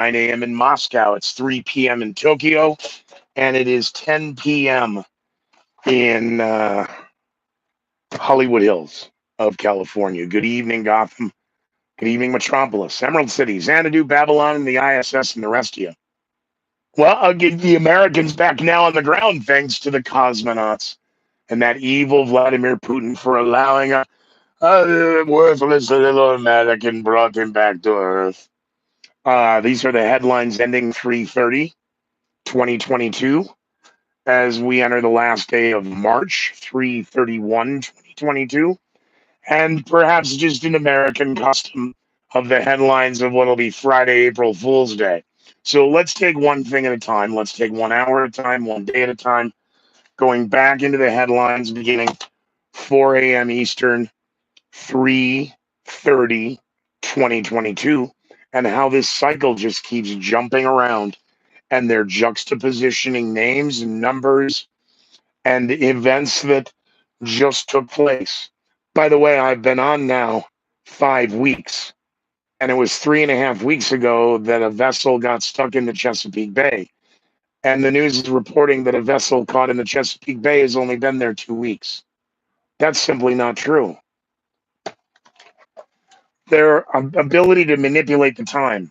a.m. in Moscow. It's 3 p.m. in Tokyo, and it is 10 p.m. in Hollywood Hills of California. Good evening, Gotham. Good evening, Metropolis, Emerald City, Xanadu, Babylon, and the ISS, and the rest of you. Well, I'll give the Americans back now on the ground thanks to the cosmonauts and that evil Vladimir Putin for allowing a worthless little American brought him back to Earth. These are the headlines ending 3/30, 2022, as we enter the last day of March, 3/31, 2022, and perhaps just an American custom of the headlines of what'll be Friday, April Fool's Day. So let's take one thing at a time. Let's take 1 hour at a time, one day at a time, going back into the headlines beginning 4 a.m. Eastern, 3/30, 2022, and how this cycle just keeps jumping around and they're juxtapositioning names and numbers and events that just took place. By the way, I've been on now 5 weeks, and it was 3.5 weeks ago that a vessel got stuck in the Chesapeake Bay. And the news is reporting that a vessel caught in the Chesapeake Bay has only been there 2 weeks. That's simply not true. Their ability to manipulate the time,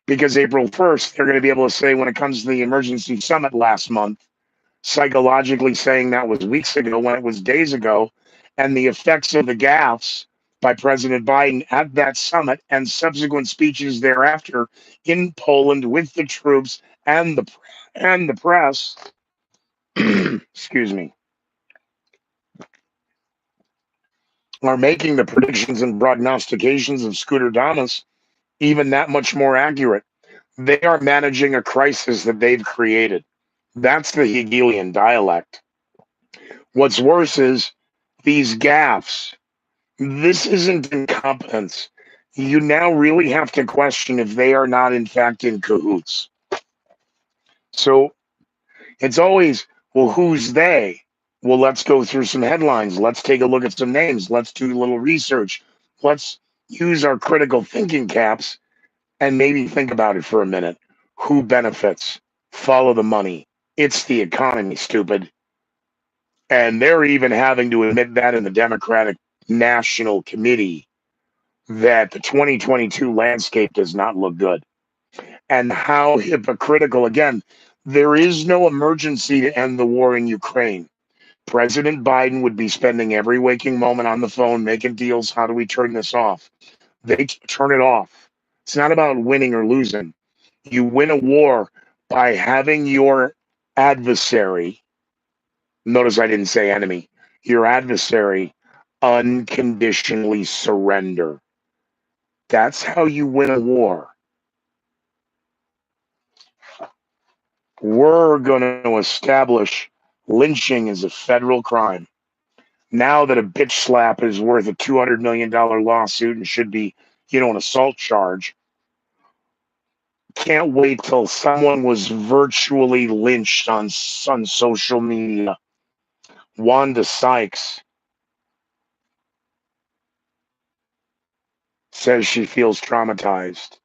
because April 1st, they're going to be able to say when it comes to the emergency summit last month, psychologically saying that was weeks ago when it was days ago, and the effects of the gaffes by President Biden at that summit and subsequent speeches thereafter in Poland with the troops and the press, excuse me, are making the predictions and prognostications of Scooter Damas even that much more accurate. They are managing a crisis that they've created. That's the Hegelian dialect. What's worse is these gaffes. This isn't incompetence. You now really have to question if they are not, in fact, in cahoots. So it's always, well, who's they? Well, let's go through some headlines. Let's take a look at some names. Let's do a little research. Let's use our critical thinking caps and maybe think about it for a minute. Who benefits? Follow the money. It's the economy, stupid. And they're even having to admit that in the Democratic National Committee that the 2022 landscape does not look good. And how hypocritical, again, there is no emergency to end the war in Ukraine. President Biden would be spending every waking moment on the phone making deals. How do we turn this off? They turn it off. It's not about winning or losing. You win a war by having your adversary, notice I didn't say enemy, your adversary unconditionally surrender. That's how you win a war. We're going to establish lynching as a federal crime. Now that a bitch slap is worth a $200 million lawsuit and should be, an assault charge, can't wait till someone was virtually lynched on social media. Wanda Sykes says she feels traumatized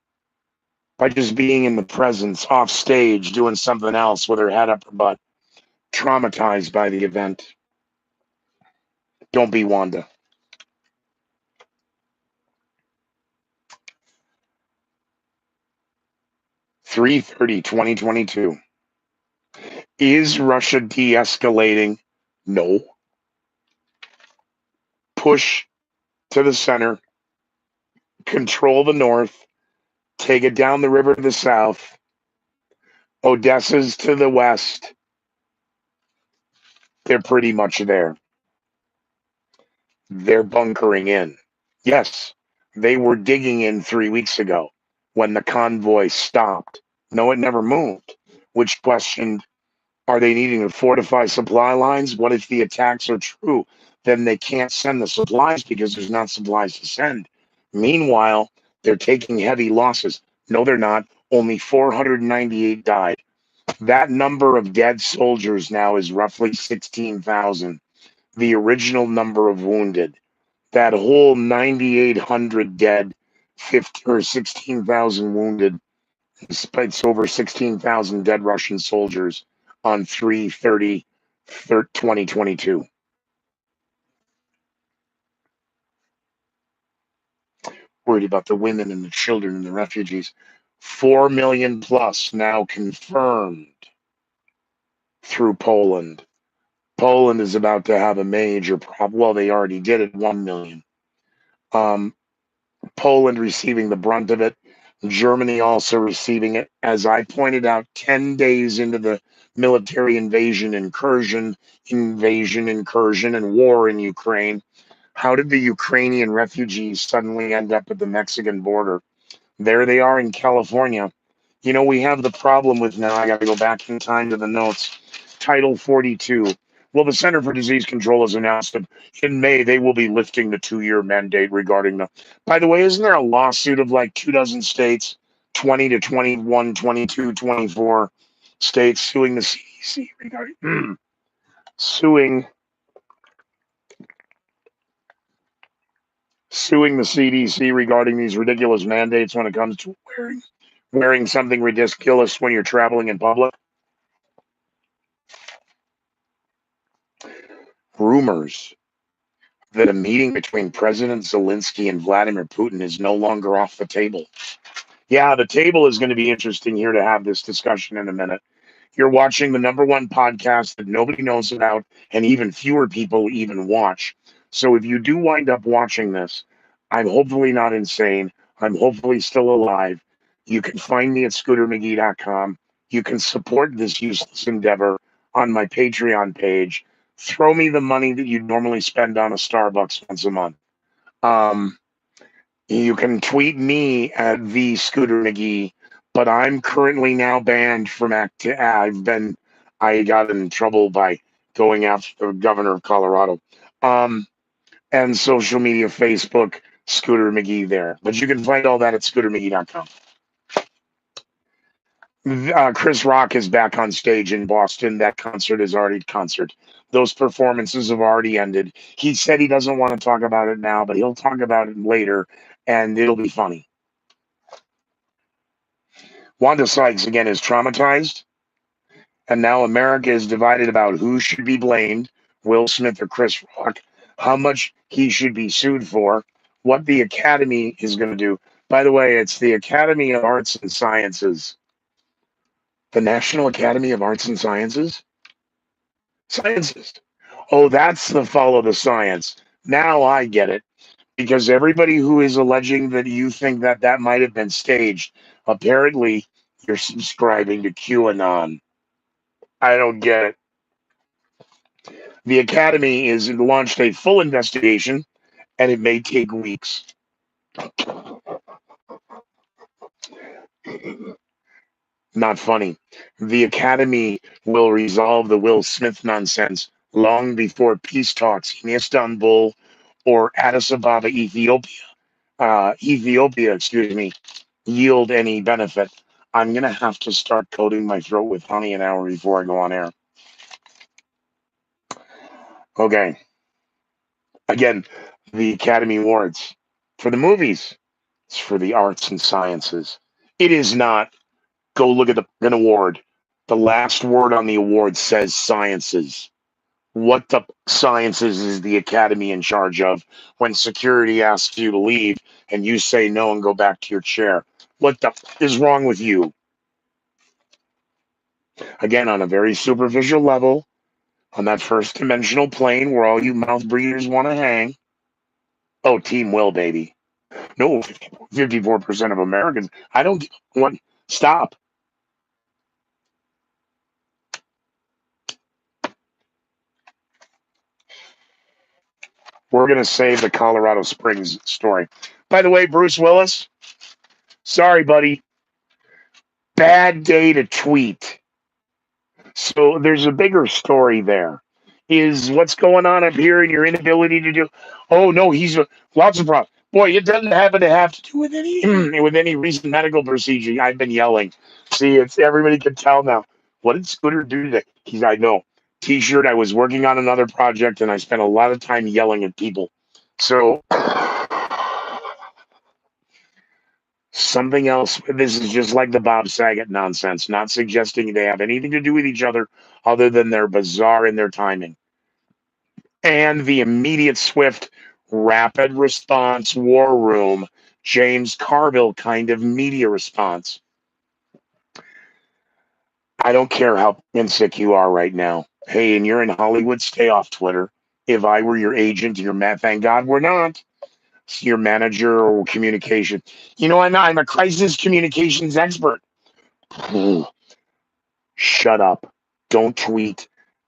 by just being in the presence, off stage, doing something else with her head up her butt. Traumatized by the event. Don't be Wanda. (3/30, 2022). Is Russia de-escalating? No. Push to the center, control the north, take it down the river to the south. Odessa's to the west. They're pretty much there. They're bunkering in. Yes, they were digging in 3 weeks ago when the convoy stopped. No, it never moved, which questioned, are they needing to fortify supply lines? What if the attacks are true? Then they can't send the supplies because there's not supplies to send. Meanwhile, they're taking heavy losses. No, they're not. Only 498 died. That number of dead soldiers now is roughly 16,000. The original number of wounded. That whole 9,800 dead, 15 or 16,000 wounded Despite over 16,000 dead Russian soldiers on 3/30/2022. Worried about the women and the children and the refugees. 4 million plus now confirmed through Poland. Poland is about to have a major problem. Well, they already did it, 1 million. Um, Poland receiving the brunt of it. Germany also receiving it. As I pointed out, 10 days into the military incursion, and war in Ukraine, how did the Ukrainian refugees suddenly end up at the Mexican border? There they are in California. We have the problem with now. I got to go back in time to the notes. Title 42. Well, the Center for Disease Control has announced that in May they will be lifting the 2-year mandate regarding the. By the way, isn't there a lawsuit of like 2 dozen states, 20 to 21, 22, 24 states suing the CDC regarding suing suing the CDC regarding these ridiculous mandates when it comes to wearing something ridiculous when you're traveling in public? Rumors that a meeting between President Zelensky and Vladimir Putin is no longer off the table. Yeah, the table is going to be interesting here to have this discussion in a minute. You're watching the number one podcast that nobody knows about, and even fewer people even watch. So if you do wind up watching this, I'm hopefully not insane. I'm hopefully still alive. You can find me at scootermcgee.com. You can support this useless endeavor on my Patreon page. Throw me the money that you normally spend on a Starbucks once a month. Um, you can tweet me at the Scooter McGee, but I'm currently now banned from I got in trouble by going after the governor of Colorado. And social media, Facebook, Scooter McGee there. But you can find all that at scootermcgee.com. Chris Rock is back on stage in Boston. That concert. Those performances have already ended. He said he doesn't want to talk about it now, but he'll talk about it later, and it'll be funny. Wanda Sykes again is traumatized, and now America is divided about who should be blamed, Will Smith or Chris Rock, how much he should be sued for, what the Academy is going to do. By the way, it's the Academy of Arts and Sciences. The National Academy of Arts and Sciences. Oh, that's the follow the science. Now I get it. Because everybody who is alleging that you think that that might have been staged, apparently you're subscribing to QAnon. I don't get it. The Academy is launched a full investigation, and it may take weeks. Not funny. The Academy will resolve the Will Smith nonsense long before peace talks in Istanbul or Addis Ababa, Ethiopia, excuse me, yield any benefit. I'm gonna have to start coating my throat with honey an hour before I go on air. Okay. Again, the Academy Awards for the movies. It's for the arts and sciences. It is not. Go look at an award. The last word on the award says sciences. What the sciences is the Academy in charge of when security asks you to leave and you say no and go back to your chair? What the is wrong with you? Again, on a very superficial level, on that first dimensional plane where all you mouth breathers want to hang. Oh, Team Will, baby. No, 54% of Americans. I don't want. Stop. We're going to save the Colorado Springs story. By the way, Bruce Willis, sorry, buddy. Bad day to tweet. So there's a bigger story there. Is what's going on up here and your inability to do. Oh no, lots of problems. Boy, it doesn't happen to have to do with any with any recent medical procedure. I've been yelling. See, it's everybody can tell now. What did Scooter do today? I know. T-shirt. I was working on another project and I spent a lot of time yelling at people. So Something else, this is just like the Bob Saget nonsense, not suggesting they have anything to do with each other other than they're bizarre in their timing. And the immediate, swift, rapid response war room, James Carville kind of media response. I don't care how sick you are right now. Hey, and you're in Hollywood, stay off Twitter. If I were your agent, thank God we're not. Your manager or communication. I'm a crisis communications expert. Shut up. Don't tweet.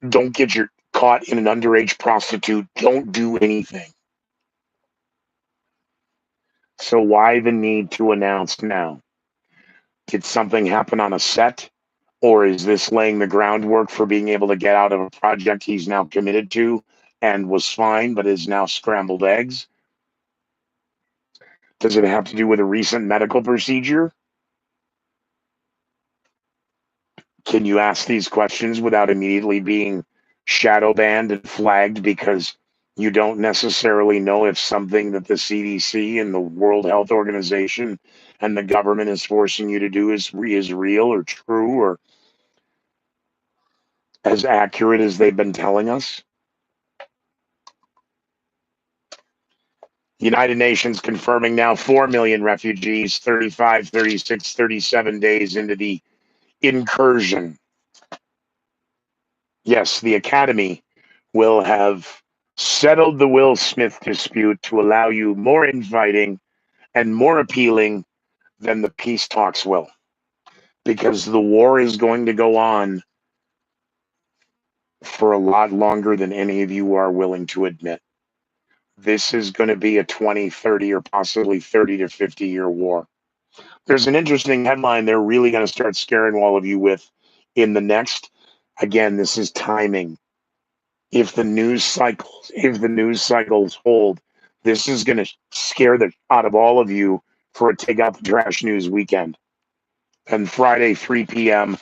Don't get your caught in an underage prostitute. Don't do anything. So why the need to announce now? Did something happen on a set? Or is this laying the groundwork for being able to get out of a project he's now committed to and was fine, but is now scrambled eggs? Does it have to do with a recent medical procedure? Can you ask these questions without immediately being shadow banned and flagged because you don't necessarily know if something that the CDC and the World Health Organization and the government is forcing you to do is real or true or as accurate as they've been telling us? United Nations confirming now 4 million refugees 35, 36, 37 days into the incursion. Yes, the Academy will have settled the Will Smith dispute to allow you more inviting and more appealing than the peace talks will. Because the war is going to go on for a lot longer than any of you are willing to admit. This is going to be a 20, 30, or possibly 30 to 50-year war. There's an interesting headline they're really going to start scaring all of you with in the next. Again, this is timing. If the news cycles hold, this is going to scare the out of all of you for a take out the trash news weekend. And Friday 3 p.m.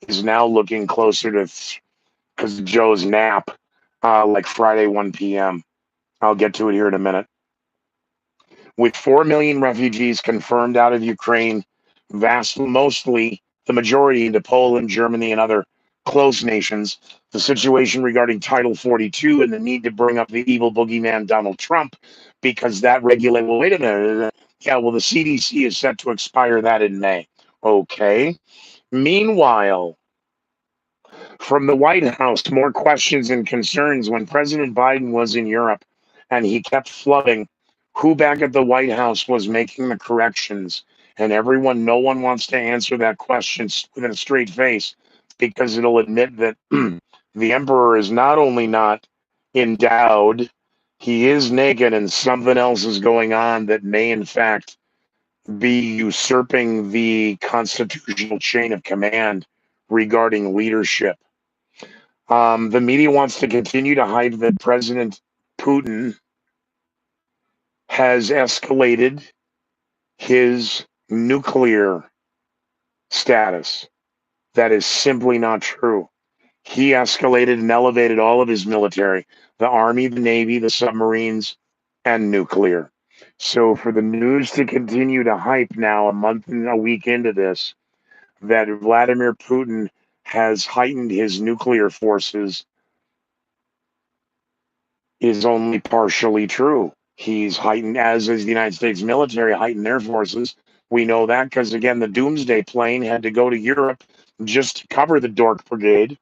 is now looking closer to because Joe's nap, like Friday 1 p.m. I'll get to it here in a minute. With 4 million refugees confirmed out of Ukraine, mostly the majority into Poland, Germany, and other close nations, the situation regarding Title 42 and the need to bring up the evil boogeyman Donald Trump because that regulate. Well, wait a minute. Yeah, well, the CDC is set to expire that in May. Okay. Meanwhile, from the White House, more questions and concerns when President Biden was in Europe and he kept flooding who back at the White House was making the corrections. And no one wants to answer that question with a straight face because it'll admit that the emperor is not only not endowed, he is naked and something else is going on that may, in fact, be usurping the constitutional chain of command regarding leadership. The media wants to continue to hype that President Putin has escalated his nuclear status. That is simply not true. He escalated and elevated all of his military, the Army, the Navy, the submarines, and nuclear. So for the news to continue to hype now, a month and a week into this, that Vladimir Putin has heightened his nuclear forces is only partially true. He's heightened, as is the United States military, heightened their forces. We know that because, again, the Doomsday plane had to go to Europe just to cover the Dork Brigade.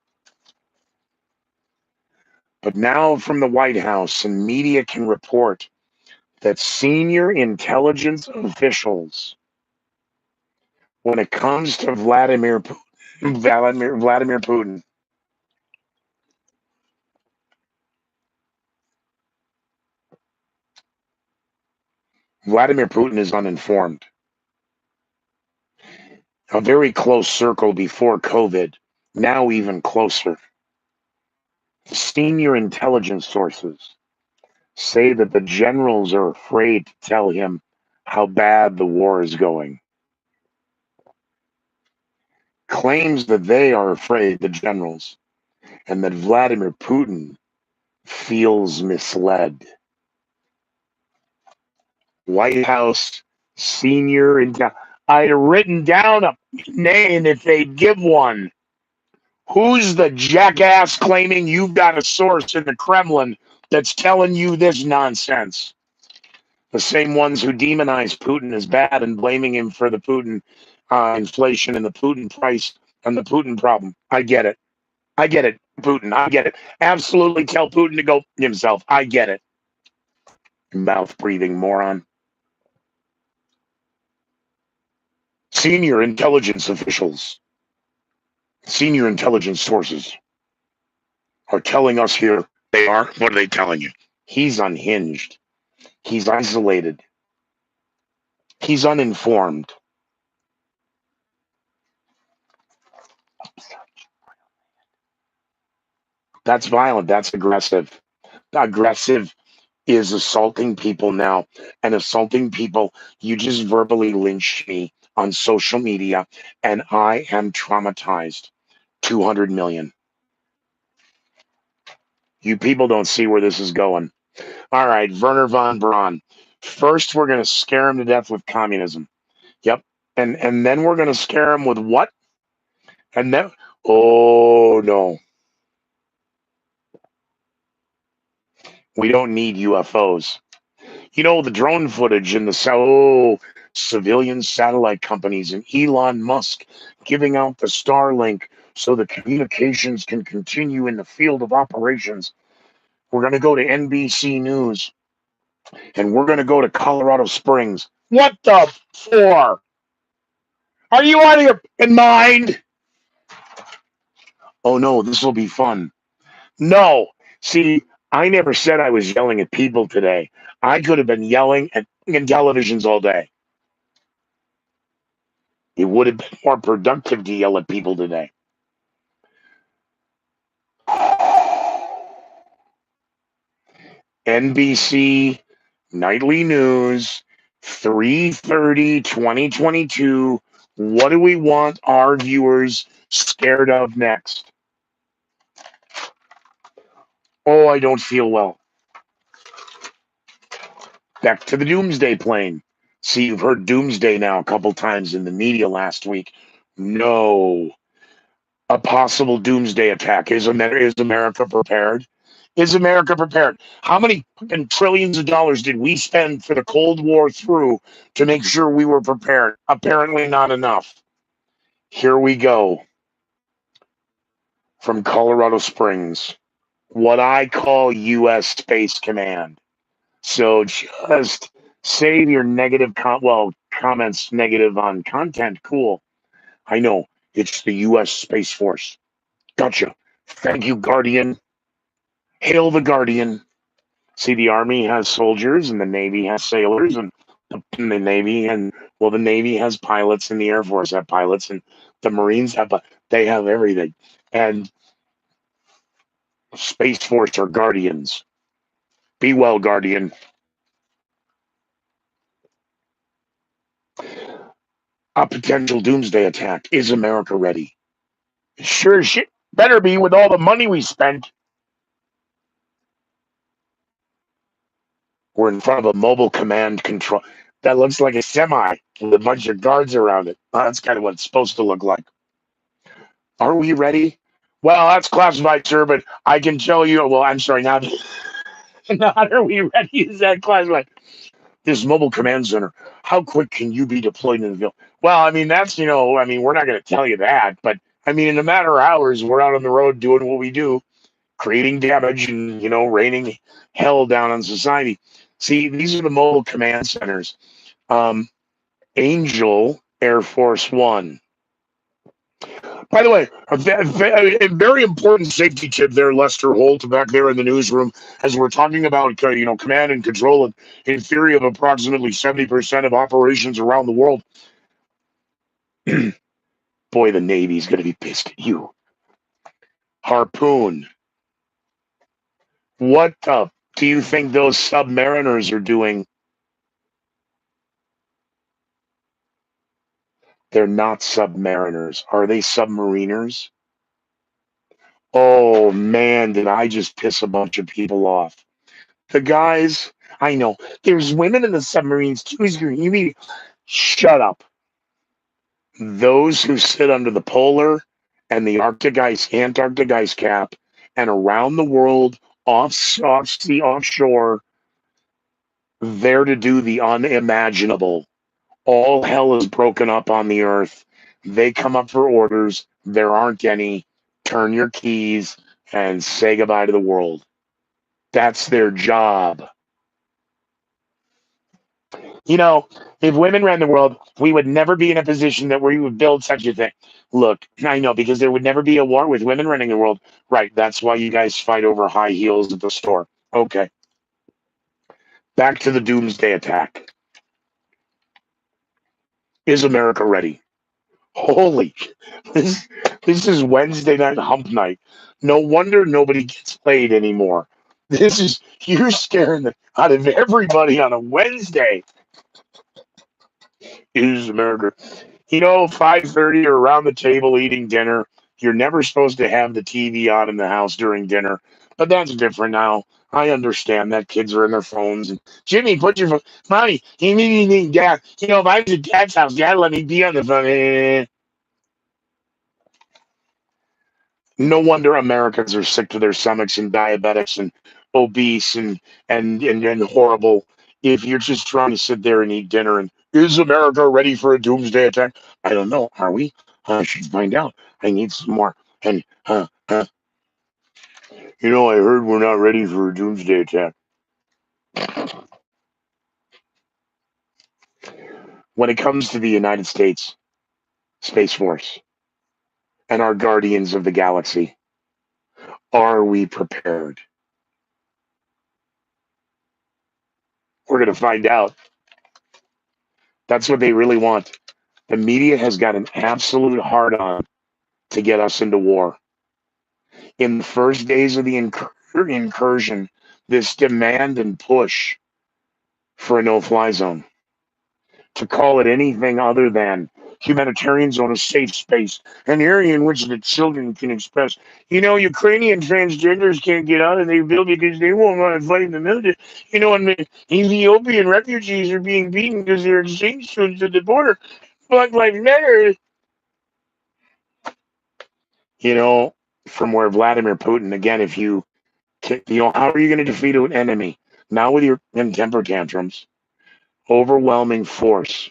But now from the White House, and media can report that senior intelligence officials, when it comes to Vladimir Putin, Vladimir Putin is uninformed. A very close circle before COVID, now even closer. Senior intelligence sources say that the generals are afraid to tell him how bad the war is going. Claims that they are afraid, the generals, and that Vladimir Putin feels misled. White House senior intel. I'd written down a name if they'd give one. Who's the jackass claiming you've got a source in the Kremlin that's telling you this nonsense? The same ones who demonize Putin as bad and blaming him for the Putin inflation and the Putin price and the Putin problem. I get it. I get it, Putin. I get it. Absolutely tell Putin to go himself. I get it. Mouth breathing moron. Senior intelligence officials, senior intelligence sources are telling us here. They are? What are they telling you? He's unhinged. He's isolated. He's uninformed. That's violent. That's aggressive. Aggressive is assaulting people now. And assaulting people, you just verbally lynched me on social media, and I am traumatized. 200 million. You people don't see where this is going. All right, Werner von Braun. First, we're going to scare him to death with communism. Yep. And then we're going to scare him with what? And then, oh no, we don't need UFOs. You know, the drone footage in the civilian satellite companies and Elon Musk giving out the Starlink so the communications can continue in the field of operations. We're going to go to NBC News and we're going to go to Colorado Springs. What the for? Are you out of your mind? Oh no, this will be fun. No. See, I never said I was yelling at people today. I could have been yelling at in televisions all day. It would have been more productive to yell at people today. NBC Nightly News, 3:30, 2022. What do we want our viewers scared of next? Oh, I don't feel well. Back to the doomsday plane. See, you've heard doomsday now a couple times in the media last week. No. A possible doomsday attack. Is America prepared? Is America prepared? How many trillions of dollars did we spend for the Cold War through to make sure we were prepared? Apparently not enough. Here we go from Colorado Springs, what I call U.S. Space Command. So just save your comments negative on content. Cool. I know it's the U.S. Space Force. Gotcha. Thank you, Guardian. Hail the Guardian. See, the Army has soldiers and the Navy has sailors, and the Navy the Navy has pilots and the Air Force have pilots and the Marines they have everything. And Space Force are guardians. Be well, Guardian. A potential doomsday attack. Is America ready? Sure shit better be with all the money we spent. We're in front of a mobile command control that looks like a semi with a bunch of guards around it. That's kind of what it's supposed to look like. Are we ready? Well, that's classified, sir, but I can tell you. Well, I'm sorry, not, not are we ready? Is that classified? This mobile command center, how quick can you be deployed in the field? Well, I mean, we're not going to tell you that, but I mean, in a matter of hours, we're out on the road doing what we do, creating damage and, raining hell down on society. See, these are the mobile command centers. Angel Air Force One. By the way, a very important safety tip there, Lester Holt, back there in the newsroom, as we're talking about, command and control in theory of approximately 70% of operations around the world. Boy, the Navy's going to be pissed at you. Harpoon. What do you think those submariners are doing? They're not submariners. Are they submariners? Oh, man, did I just piss a bunch of people off. The guys, I know, there's women in the submarines too. You mean, shut up. Those who sit under the polar and the Antarctic ice cap, and around the world, off sea, offshore, there to do the unimaginable. All hell is broken up on the earth. They come up for orders. There aren't any. Turn your keys and say goodbye to the world. That's their job. You know, if women ran the world, we would never be in a position that we would build such a thing. Look, I know, because there would never be a war with women running the world. Right. That's why you guys fight over high heels at the store. Okay. Back to the doomsday attack. Is America ready? Holy, this this is Wednesday night hump night. No wonder nobody gets paid anymore. This is you're scaring the out of everybody on a Wednesday. Is America? 5:30 or around the table eating dinner. You're never supposed to have the TV on in the house during dinner, but that's different now. I understand that kids are in their phones. And Jimmy, put your phone. Mommy, you need dad. If I was at dad's house, dad let me be on the phone. No wonder Americans are sick to their stomachs and diabetics and obese and horrible. If you're just trying to sit there and eat dinner, and is America ready for a doomsday attack? I don't know. Are we? I should find out. I need some more. And I heard we're not ready for a doomsday attack. When it comes to the United States Space Force and our guardians of the galaxy, are we prepared? We're going to find out. That's what they really want. The media has got an absolute hard on to get us into war. In the first days of the incursion, this demand and push for a no fly zone, to call it anything other than humanitarian zone, a safe space, an area in which the children can express. Ukrainian transgenders can't get out of their building because they won't want to fight in the military. And the Ethiopian refugees are being beaten because they're exchange students at the border. Black Lives Matter. you know, from where Vladimir Putin, again, if how are you going to defeat an enemy? Not with your temper tantrums, overwhelming force.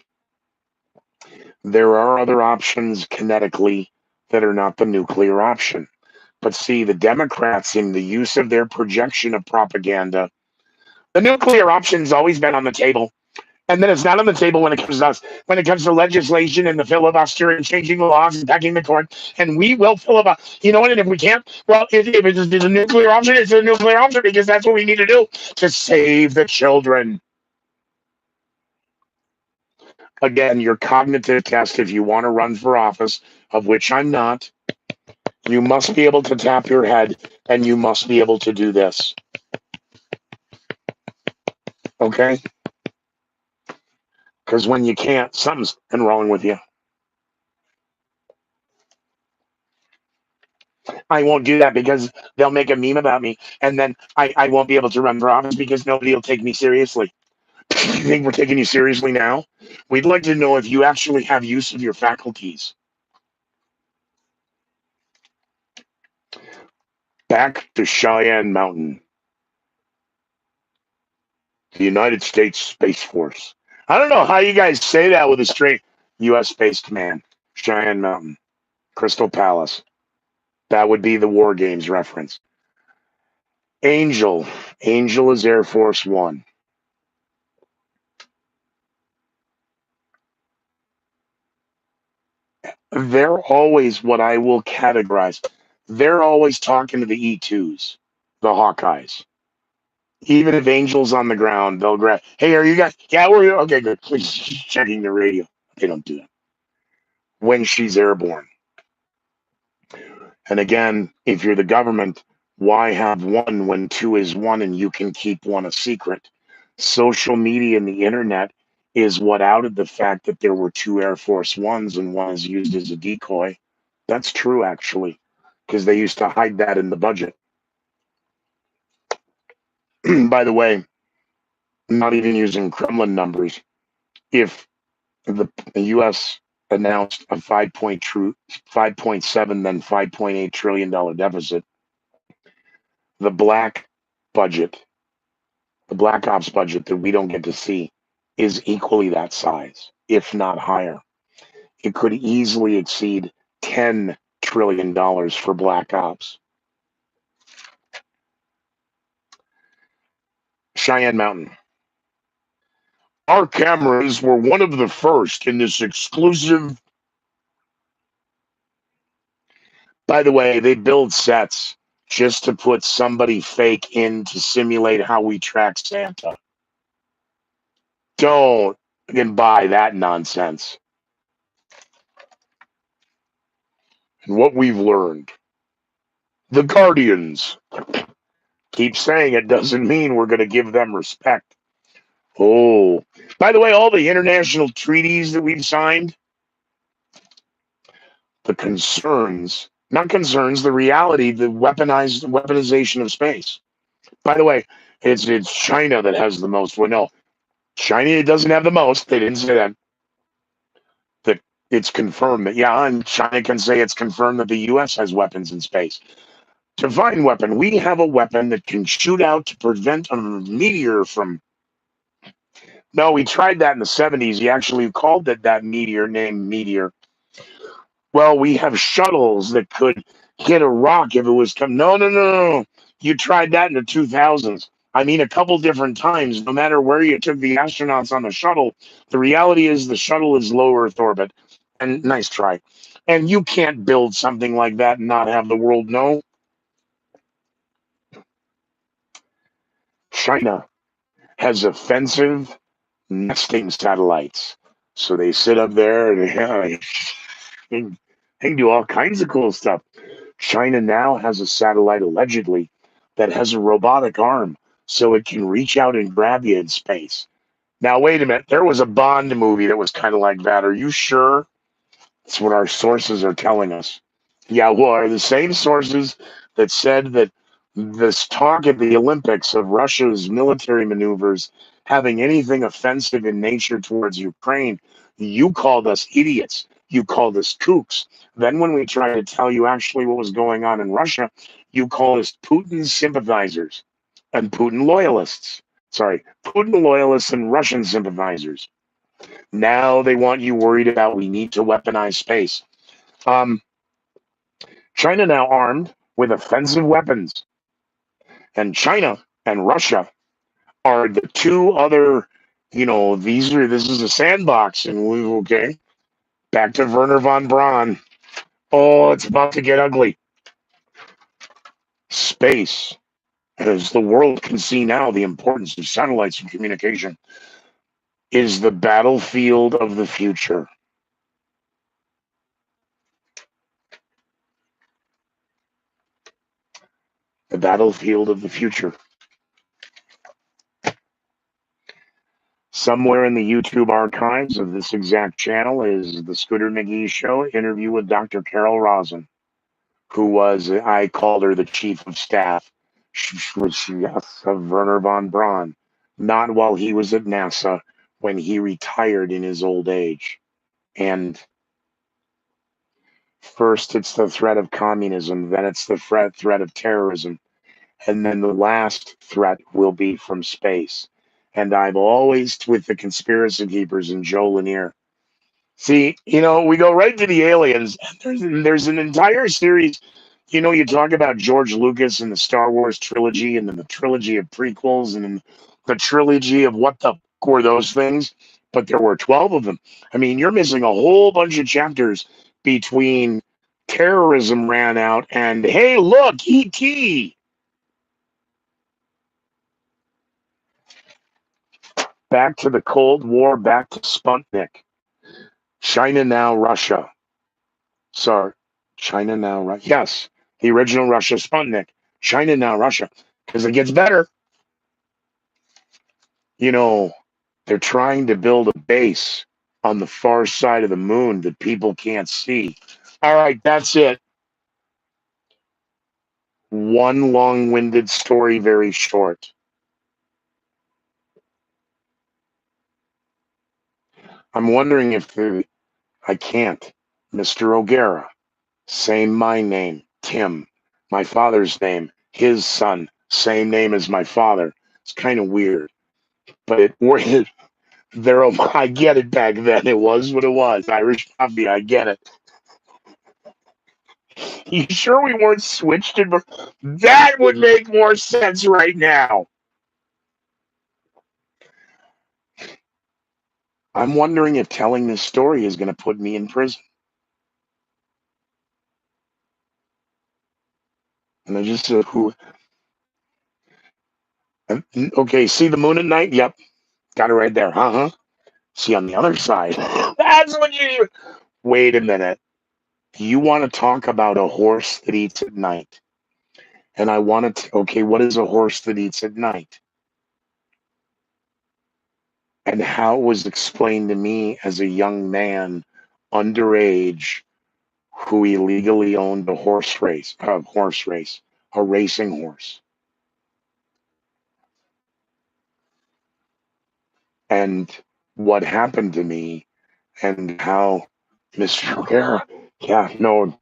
There are other options kinetically that are not the nuclear option. But see, the Democrats, in the use of their projection of propaganda, the nuclear option's always been on the table. And then it's not on the table when it comes to us. When it comes to legislation and the filibuster and changing the laws and packing the court, and we will filibuster. You know what? And if we can't, well, if it's a nuclear option, it's a nuclear option because that's what we need to do to save the children. Again, your cognitive test, if you want to run for office, of which I'm not, you must be able to tap your head and you must be able to do this. Okay? Because when you can't, something's wrong with you. I won't do that because they'll make a meme about me, and then I won't be able to run for office because nobody will take me seriously. You think we're taking you seriously now? We'd like to know if you actually have use of your faculties. Back to Cheyenne Mountain, the United States Space Force. I don't know how you guys say that with a straight U.S. Space Command, Cheyenne Mountain, Crystal Palace. That would be the War Games reference. Angel. Angel is Air Force One. They're always what I will categorize. They're always talking to the E2s, the Hawkeyes. Even if Angel's on the ground, they'll grab, hey, are you guys? Yeah, we're here. Okay, good. Please, checking the radio. They don't do that. When she's airborne. And again, if you're the government, why have one when two is one and you can keep one a secret? Social media and the internet is what outed the fact that there were two Air Force Ones and one is used as a decoy. That's true, actually, because they used to hide that in the budget. By the way, not even using Kremlin numbers. If the U.S. announced a 5.7, then $5.8 trillion deficit. The budget, the Black Ops budget that we don't get to see, is equally that size, if not higher. It could easily exceed $10 trillion for Black Ops. Cheyenne Mountain. Our cameras were one of the first in this exclusive. By the way, they build sets just to put somebody fake in to simulate how we track Santa. Don't fucking buy that nonsense. And what we've learned. The Guardians. Keep saying it doesn't mean we're going to give them respect. Oh, by the way, all the international treaties that we've signed, the concerns, not concerns, the reality, the weaponization of space. By the way, it's China that has the most. Well, no, China doesn't have the most. They didn't say that. That it's confirmed that, yeah, and China can say it's confirmed that the U.S. has weapons in space. Divine weapon. We have a weapon that can shoot out to prevent a meteor from. No, we tried that in the 70s. He actually called it that meteor named Meteor. Well, we have shuttles that could hit a rock if it was come. No, no, no, no. You tried that in the 2000s. I mean, a couple different times. No matter where you took the astronauts on the shuttle, the reality is the shuttle is low Earth orbit. And nice try. And you can't build something like that and not have the world know. China has offensive nesting satellites. So they sit up there and they can do all kinds of cool stuff. China now has a satellite allegedly that has a robotic arm so it can reach out and grab you in space. Now, wait a minute. There was a Bond movie that was kind of like that. Are you sure? That's what our sources are telling us. Yeah, well, are the same sources that said that this talk at the Olympics of Russia's military maneuvers having anything offensive in nature towards Ukraine, you called us idiots. You called us kooks. Then, when we tried to tell you actually what was going on in Russia, you called us Putin sympathizers and Putin loyalists. Sorry, Putin loyalists and Russian sympathizers. Now they want you worried about we need to weaponize space. Um, China now armed with offensive weapons, and China and Russia are the two other. This is a sandbox, and we okay. Back to Werner von Braun. Oh, it's about to get ugly. Space, as the world can see now, the importance of satellites and communication is the battlefield of the future. The battlefield of the future. Somewhere in the YouTube archives of this exact channel is the Scooter McGee Show interview with Dr. Carol Rosin, who was, I called her the chief of staff, yes, of Werner von Braun, not while he was at NASA, when he retired in his old age. And first it's the threat of communism, then it's the threat of terrorism, and then the last threat will be from space. And I've always, with the conspiracy keepers and Joe Lanier, see, we go right to the aliens. There's an entire series. You talk about George Lucas and the Star Wars trilogy, and then the trilogy of prequels, and then the trilogy of what the f- were those things? But there were 12 of them. I mean, you're missing a whole bunch of chapters between terrorism ran out and, hey, look, E.T. Back to the Cold War, back to Sputnik. China now, Russia. Sorry, China now, Russia. Yes, the original Russia, Sputnik. China now, Russia. Because it gets better. You know, they're trying to build a base on the far side of the moon that people can't see. All right, that's it. One long winded story, very short. I'm wondering if I can't. Mr. O'Gara, same my name, Tim. My father's name, his son, same name as my father. It's kind of weird, but there. I get it back then. It was what it was. Irish mafia. I get it. You sure we weren't switched? That would make more sense right now. I'm wondering if telling this story is going to put me in prison. And I just who? Okay, see the moon at night? Yep, got it right there. Huh? See on the other side. That's what you. Wait a minute. You want to talk about a horse that eats at night? And I want to. Okay, what is a horse that eats at night? And how it was explained to me as a young man, underage, who illegally owned a racing horse. And what happened to me and how Mr. O'Hara, yeah, no,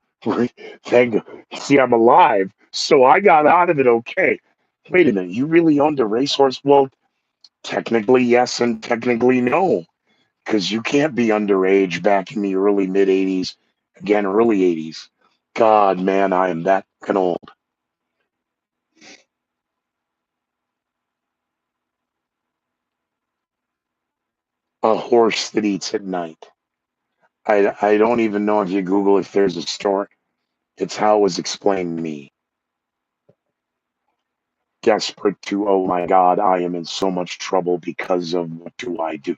thank you. See, I'm alive, so I got out of it okay. Wait a minute, you really owned a racehorse? Well, technically yes, and technically no, because you can't be underage back in the early mid '80s, again early '80s. God, man, I am that fucking old. A horse that eats at night. I don't even know if you Google if there's a story. It's how it was explained to me. Desperate to, oh my God, I am in so much trouble because of what do I do?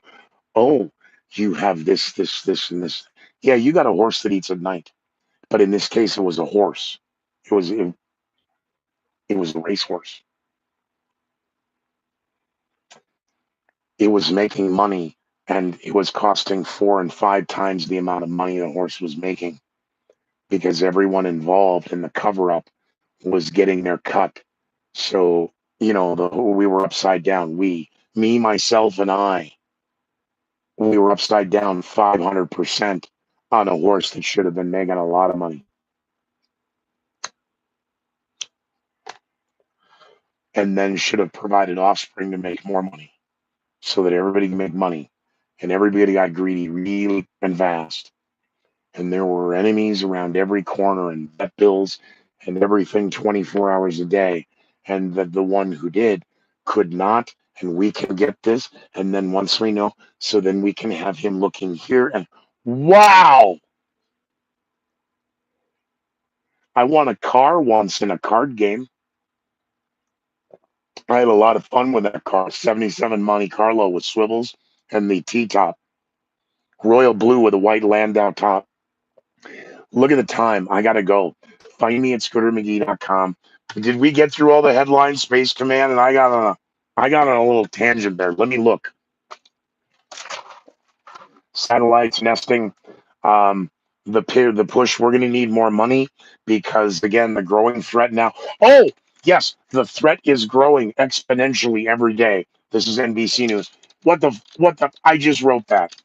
Oh, you have this, and this. Yeah, you got a horse that eats at night. But in this case, it was a horse. It was a racehorse. It was making money, and it was costing 4 and 5 times the amount of money the horse was making because everyone involved in the cover up was getting their cut. So, we were upside down. Me, myself, and we were upside down 500% on a horse that should have been making a lot of money and then should have provided offspring to make more money so that everybody can make money. And everybody got greedy really and fast. And there were enemies around every corner and vet bills and everything 24 hours a day. And the one who did could not, and we can get this. And then once we know, so then we can have him looking here and wow, I won a car once in a card game. I had a lot of fun with that car. 77 Monte Carlo with swivels and the T top, royal blue with a white Landau top. Look at the time. I got to go. Find me at scootermcgee.com. Did we get through all the headlines, Space Command? And I got on a little tangent there. Let me look. Satellites nesting, um, the push. We're going to need more money because again, the growing threat now. Oh yes, the threat is growing exponentially every day. This is NBC News. What the? I just wrote that.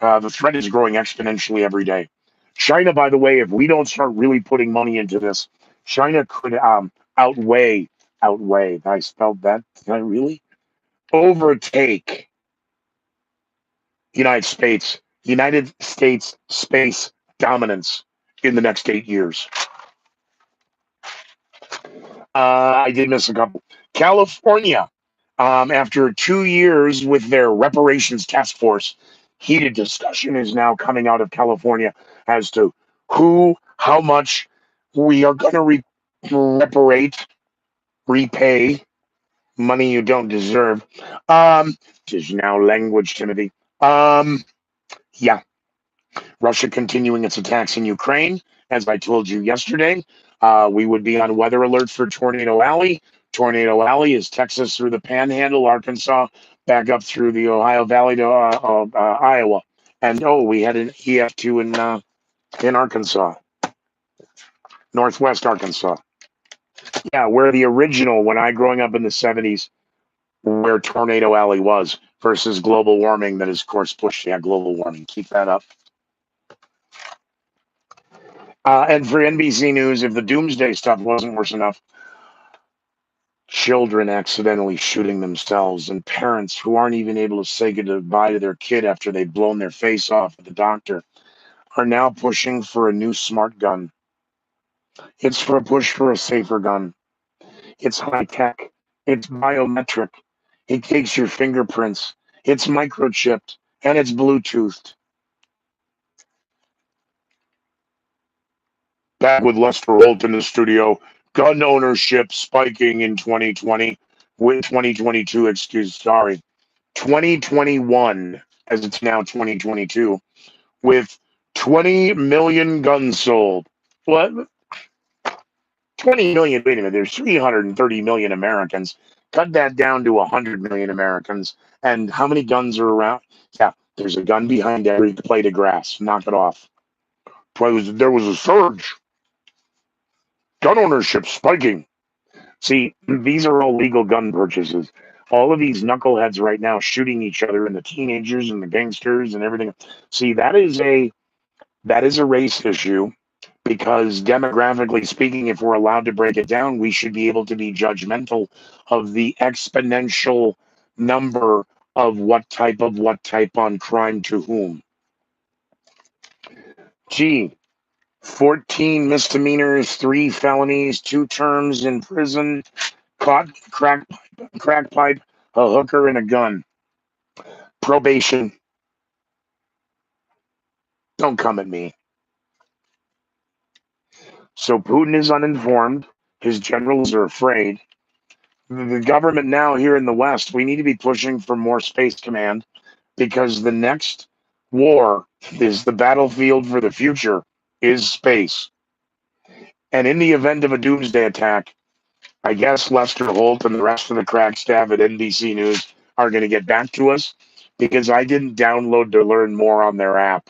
The threat is growing exponentially every day. China, by the way, if we don't start really putting money into this, China could outweigh. I spelled that. Did I really overtake United States space dominance in the next 8 years. I did miss a couple. California, after 2 years with their reparations task force, heated discussion is now coming out of California as to how much we are going to repay money you don't deserve. Tis now language, Timothy. Yeah, Russia continuing its attacks in Ukraine. As I told you yesterday, we would be on weather alert for Tornado Alley. Tornado Alley is Texas through the Panhandle, Arkansas, back up through the Ohio Valley to Iowa. And we had an EF2 in Arkansas, Northwest Arkansas. Yeah, where the original, when I growing up in the '70s, where Tornado Alley was versus global warming that is, of course, pushed. Yeah, global warming. Keep that up. And for NBC News, if the doomsday stuff wasn't worse enough, children accidentally shooting themselves and parents who aren't even able to say goodbye to their kid after they've blown their face off at the doctor are now pushing for a new smart gun. It's for a push for a safer gun. It's high tech. It's biometric. It takes your fingerprints. It's microchipped and it's Bluetoothed. Back with Lester Holt in the studio. Gun ownership spiking in 2020, with 2022, sorry, 2021, as it's now 2022, with 20 million guns sold. What? 20 million? Wait a minute. There's 330 million Americans. Cut that down to 100 million Americans. And how many guns are around? Yeah, there's a gun behind every blade of grass. Knock it off. There was a surge. Gun ownership spiking. See, these are all legal gun purchases. All of these knuckleheads right now shooting each other, and the teenagers and the gangsters and everything. See, that is a race issue because demographically speaking, if we're allowed to break it down, we should be able to be judgmental of the exponential number of what type on crime to whom. Gee, 14 misdemeanors, 3 felonies, 2 terms in prison, caught crack pipe, a hooker, and a gun. Probation. Don't come at me. So Putin is uninformed. His generals are afraid. The government now here in the West, we need to be pushing for more space command because the next war is the battlefield for the future is space. And in the event of a doomsday attack, I guess Lester Holt and the rest of the crack staff at NBC News are going to get back to us because I didn't download to learn more on their app.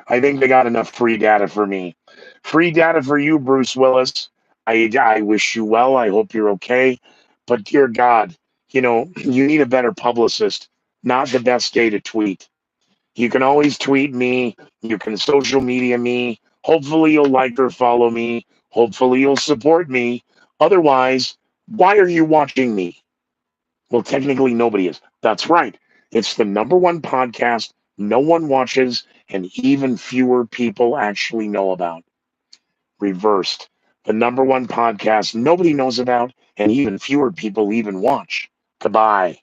I think they got enough free data for me. Free data for you, Bruce Willis. I wish you well. I hope you're okay. But dear God, you need a better publicist, not the best day to tweet. You can always tweet me. You can social media me. Hopefully you'll like or follow me. Hopefully you'll support me. Otherwise, why are you watching me? Well, technically, nobody is. That's right. It's the number one podcast no one watches, and even fewer people actually know about. Reversed. The number one podcast nobody knows about, and even fewer people even watch. Goodbye.